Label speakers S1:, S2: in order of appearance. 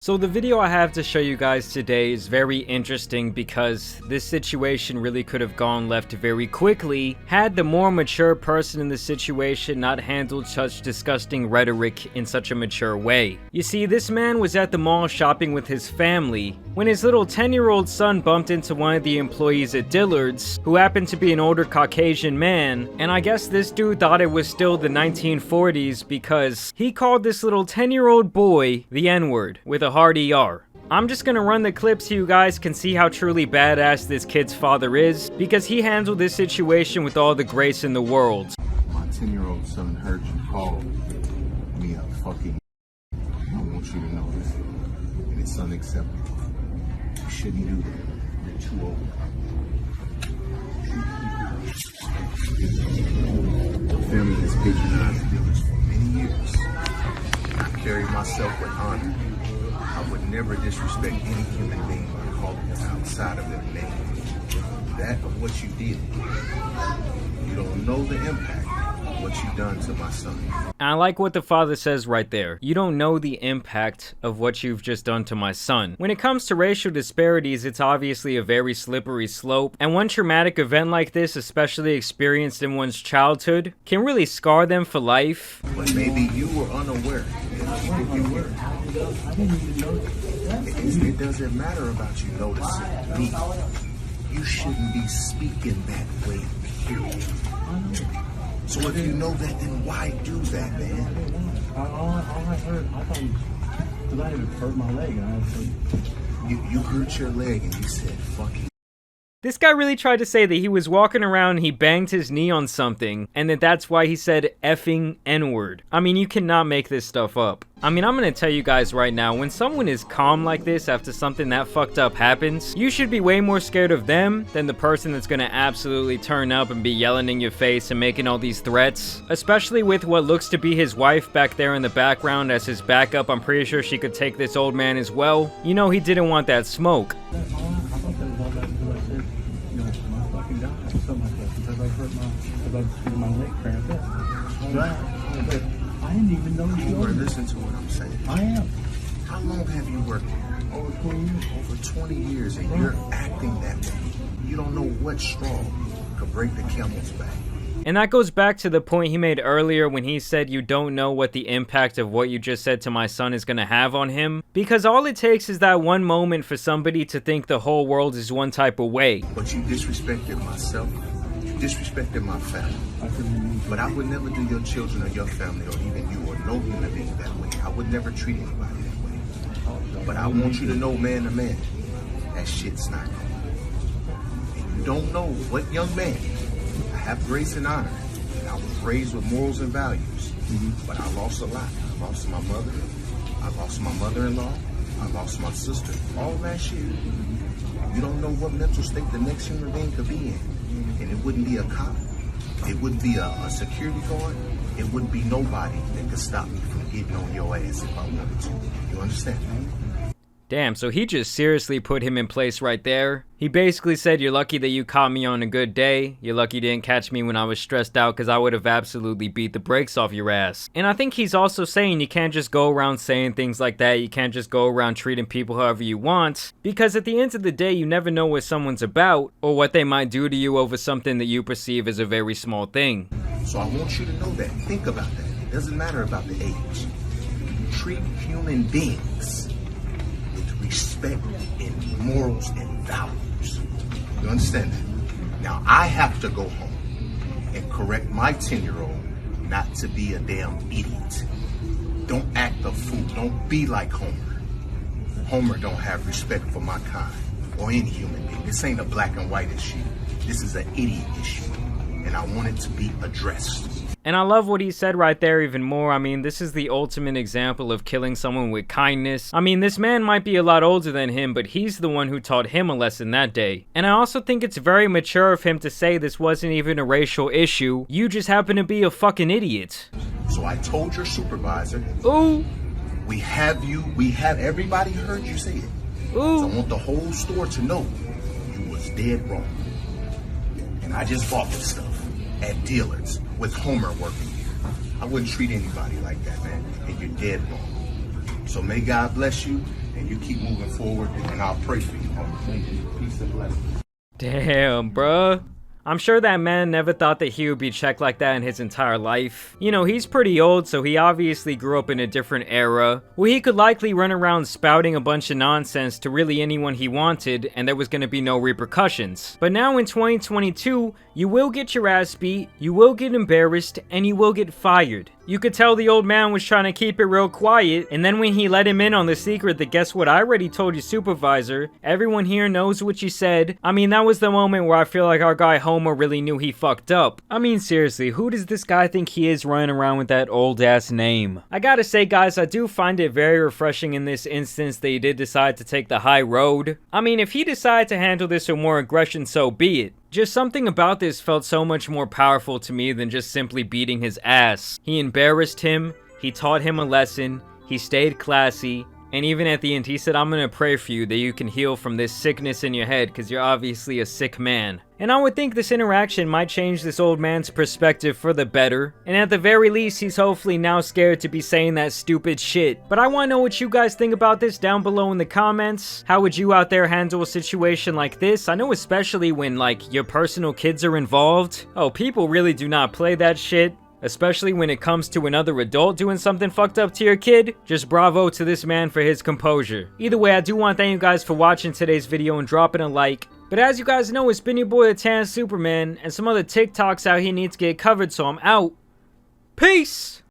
S1: So the video I have to show you guys today is very interesting because this situation really could have gone left very quickly had the more mature person in the situation not handled such disgusting rhetoric in such a mature way. You see, this man was at the mall shopping with his family when his little 10-year-old son bumped into one of the employees at Dillard's, who happened to be an older Caucasian man, and I guess this dude thought it was still the 1940s because he called this little 10-year-old boy the N-word with a hard ER. I'm just gonna run the clip so you guys can see how truly badass this kid's father is, because he handled this situation with all the grace in the world.
S2: My 10-year-old son heard you call me a fucking I want you to know this. And it's unacceptable. You shouldn't do that. You're too old. The family has patronized Dillard for many years. I carry myself with honor. I would never disrespect any human being by calling them outside of their name. That of what you did. You don't know the impact of what you've done to my son.
S1: And I like what the father says right there. You don't know the impact of what you've just done to my son. When it comes to racial disparities, it's obviously a very slippery slope, and one traumatic event like this, especially experienced in one's childhood, can really scar them for life.
S2: But maybe you were unaware. It doesn't matter about you noticing me. You shouldn't be speaking that way, period. So if you know that, then why do that, man?
S3: All I heard, I thought, because I had hurt my leg, and I said,
S2: You hurt your leg and you said, fuck it.
S1: This guy really tried to say that he was walking around, he banged his knee on something, and that's why he said effing N-word. I mean, you cannot make this stuff up. I mean, I'm gonna tell you guys right now, when someone is calm like this after something that fucked up happens, you should be way more scared of them than the person that's gonna absolutely turn up and be yelling in your face and making all these threats. Especially with what looks to be his wife back there in the background as his backup. I'm pretty sure she could take this old man as well. You know he didn't want that smoke.
S3: my leg cramped up. But I didn't even know you were.
S2: Listen to what I'm saying.
S3: I am.
S2: How long have you worked here?
S3: Over 20 years.
S2: Over 20 years, and you're acting that way. You don't know what straw could break the camel's back.
S1: And that goes back to the point he made earlier when he said you don't know what the impact of what you just said to my son is gonna have on him. Because all it takes is that one moment for somebody to think the whole world is one type of way.
S2: But you disrespected myself. You disrespected my family. But I would never do your children or your family or even you or no human being that way. I would never treat anybody that way. But I want you to know, man to man, that shit's not cool. And you don't know what young man. I have grace and honor, and I was raised with morals and values. But I lost a lot. I lost my mother. I lost my mother-in-law. I lost my sister. All last year. You don't know what mental state the next human being could be in. And it wouldn't be a cop. It wouldn't be a security guard. It wouldn't be nobody that could stop me from getting on your ass if I wanted to. You understand?
S1: Damn, so he just seriously put him in place right there. He basically said, you're lucky that you caught me on a good day. You're lucky you didn't catch me when I was stressed out, because I would have absolutely beat the brakes off your ass. And I think he's also saying you can't just go around saying things like that. You can't just go around treating people however you want, because at the end of the day, you never know what someone's about or what they might do to you over something that you perceive as a very small thing.
S2: So I want you to know that. Think about that. It doesn't matter about the age. Treat human beings respect and morals and values. You understand that? Now I have to go home and correct my 10-year-old not to be a damn idiot. Don't act a fool. Don't be like Homer. Homer don't have respect for my kind or any human being. This ain't a black and white issue. This is an idiot issue. And I want it to be addressed.
S1: And I love what he said right there even more. I mean, this is the ultimate example of killing someone with kindness. I mean, this man might be a lot older than him, but he's the one who taught him a lesson that day. And I also think it's very mature of him to say this wasn't even a racial issue. You just happen to be a fucking idiot.
S2: So I told your supervisor.
S1: Ooh.
S2: We have everybody heard you say it.
S1: Ooh.
S2: So I want the whole store to know you was dead wrong. And I just bought this stuff at Dillard's with Homer working here. I wouldn't treat anybody like that, man. And you're dead wrong. So may God bless you, and you keep moving forward, and I'll pray for you, homie.
S3: Thank you. Peace and blessings.
S1: Damn, bruh. I'm sure that man never thought that he would be checked like that in his entire life. You know, he's pretty old, so he obviously grew up in a different era, where he could likely run around spouting a bunch of nonsense to really anyone he wanted, and there was gonna be no repercussions. But now in 2022, you will get your ass beat, you will get embarrassed, and you will get fired. You could tell the old man was trying to keep it real quiet, and then when he let him in on the secret that guess what I already told your supervisor, everyone here knows what you said. I mean, that was the moment where I feel like our guy Homer really knew he fucked up. I mean, seriously, who does this guy think he is running around with that old ass name? I gotta say guys, I do find it very refreshing in this instance that he did decide to take the high road. I mean, if he decided to handle this with more aggression, so be it. Just something about this felt so much more powerful to me than just simply beating his ass. He embarrassed him, he taught him a lesson, he stayed classy, and even at the end he said, I'm gonna pray for you that you can heal from this sickness in your head because you're obviously a sick man. And I would think this interaction might change this old man's perspective for the better, and at the very least he's hopefully now scared to be saying that stupid shit. But I want to know what you guys think about this down below in the comments. How would you out there handle a situation like this? I know especially when like your personal kids are involved. Oh, people really do not play that shit. Especially when it comes to another adult doing something fucked up to your kid. Just bravo to this man for his composure. Either way, I do want to thank you guys for watching today's video and dropping a like. But as you guys know, it's been your boy the Tan Superman, and some other TikToks out here need to get covered, so I'm out. Peace!